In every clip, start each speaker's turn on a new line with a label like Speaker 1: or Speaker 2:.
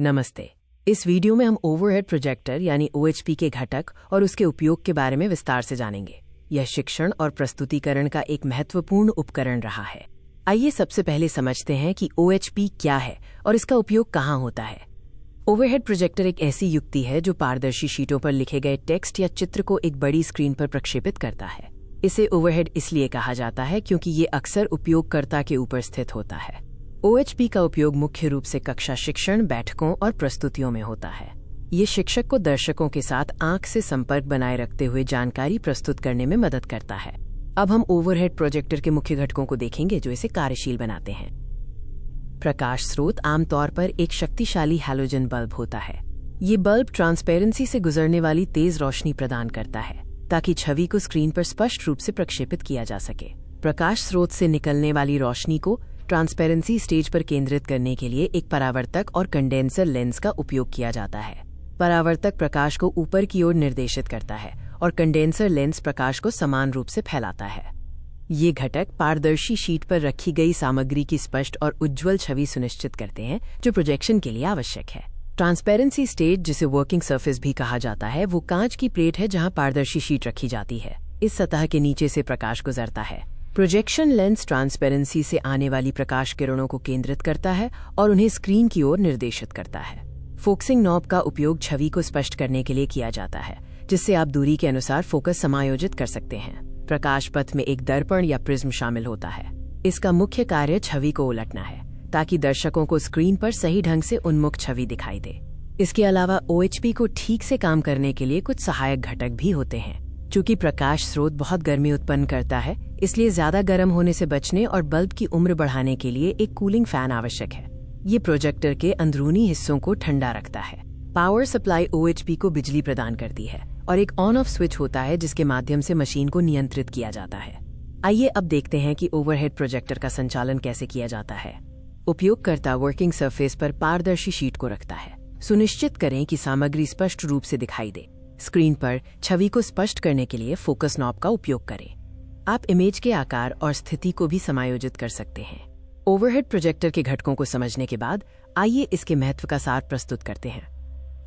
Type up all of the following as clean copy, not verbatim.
Speaker 1: नमस्ते। इस वीडियो में हम ओवरहेड प्रोजेक्टर यानी OHP के घटक और उसके उपयोग के बारे में विस्तार से जानेंगे। यह शिक्षण और प्रस्तुतिकरण का एक महत्वपूर्ण उपकरण रहा है। आइए सबसे पहले समझते हैं कि OHP क्या है और इसका उपयोग कहाँ होता है। ओवरहेड प्रोजेक्टर एक ऐसी युक्ति है जो पारदर्शी शीटों पर लिखे गए टेक्स्ट या चित्र को एक बड़ी स्क्रीन पर प्रक्षेपित करता है। इसे ओवरहेड इसलिए कहा जाता है क्योंकि ये अक्सर उपयोगकर्ता के ऊपर स्थित होता है। OHP का उपयोग मुख्य रूप से कक्षा शिक्षण, बैठकों और प्रस्तुतियों में होता है। ये शिक्षक को दर्शकों के साथ आंख से संपर्क बनाए रखते हुए जानकारी प्रस्तुत करने में मदद करता है। अब हम ओवरहेड प्रोजेक्टर के मुख्य घटकों को देखेंगे जो इसे कार्यशील बनाते हैं। प्रकाश स्रोत आमतौर पर एक शक्तिशाली हैलोजन बल्ब होता है। ये बल्ब ट्रांसपेरेंसी से गुजरने वाली तेज रोशनी प्रदान करता है ताकि छवि को स्क्रीन पर स्पष्ट रूप से प्रक्षेपित किया जा सके। प्रकाश स्रोत से निकलने वाली रोशनी को ट्रांसपेरेंसी स्टेज पर केंद्रित करने के लिए एक परावर्तक और कंडेंसर लेंस का उपयोग किया जाता है। परावर्तक प्रकाश को ऊपर की ओर निर्देशित करता है और कंडेंसर लेंस प्रकाश को समान रूप से फैलाता है। ये घटक पारदर्शी शीट पर रखी गई सामग्री की स्पष्ट और उज्ज्वल छवि सुनिश्चित करते हैं जो प्रोजेक्शन के लिए आवश्यक है। ट्रांसपेरेंसी स्टेज, जिसे वर्किंग सरफेस भी कहा जाता है, वो कांच की प्लेट है जहां पारदर्शी शीट रखी जाती है। इस सतह के नीचे से प्रकाश गुजरता है। प्रोजेक्शन लेंस ट्रांसपेरेंसी से आने वाली प्रकाश किरणों को केंद्रित करता है और उन्हें स्क्रीन की ओर निर्देशित करता है। फोकसिंग नॉब का उपयोग छवि को स्पष्ट करने के लिए किया जाता है, जिससे आप दूरी के अनुसार फोकस समायोजित कर सकते हैं। प्रकाश पथ में एक दर्पण या प्रिज्म शामिल होता है। इसका मुख्य कार्य छवि को उलटना है ताकि दर्शकों को स्क्रीन पर सही ढंग से उन्मुख छवि दिखाई दे। इसके अलावा OHP को ठीक से काम करने के लिए कुछ सहायक घटक भी होते हैं। चूंकि प्रकाश स्रोत बहुत गर्मी उत्पन्न करता है, इसलिए ज्यादा गर्म होने से बचने और बल्ब की उम्र बढ़ाने के लिए एक कूलिंग फैन आवश्यक है। ये प्रोजेक्टर के अंदरूनी हिस्सों को ठंडा रखता है। पावर सप्लाई OHP को बिजली प्रदान करती है और एक ऑन ऑफ स्विच होता है जिसके माध्यम से मशीन को नियंत्रित किया जाता है। आइए अब देखते हैं कि ओवरहेड प्रोजेक्टर का संचालन कैसे किया जाता है। उपयोगकर्ता वर्किंग सरफेस पर पारदर्शी शीट को रखता है। सुनिश्चित करें कि सामग्री स्पष्ट रूप से दिखाई दे। स्क्रीन पर छवि को स्पष्ट करने के लिए फोकस नॉब का उपयोग करें। आप इमेज के आकार और स्थिति को भी समायोजित कर सकते हैं। ओवरहेड प्रोजेक्टर के घटकों को समझने के बाद आइए इसके महत्व का सार प्रस्तुत करते हैं।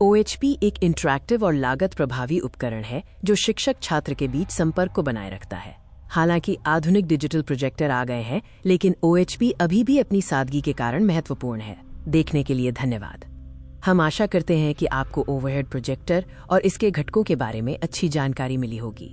Speaker 1: OHP एक इंटरैक्टिव और लागत प्रभावी उपकरण है जो शिक्षक छात्र के बीच संपर्क को बनाए रखता है। हालांकि आधुनिक डिजिटल प्रोजेक्टर आ गए हैं, लेकिन OHP अभी भी अपनी सादगी के कारण महत्वपूर्ण है। देखने के लिए धन्यवाद। हम आशा करते हैं कि आपको ओवरहेड प्रोजेक्टर और इसके घटकों के बारे में अच्छी जानकारी मिली होगी।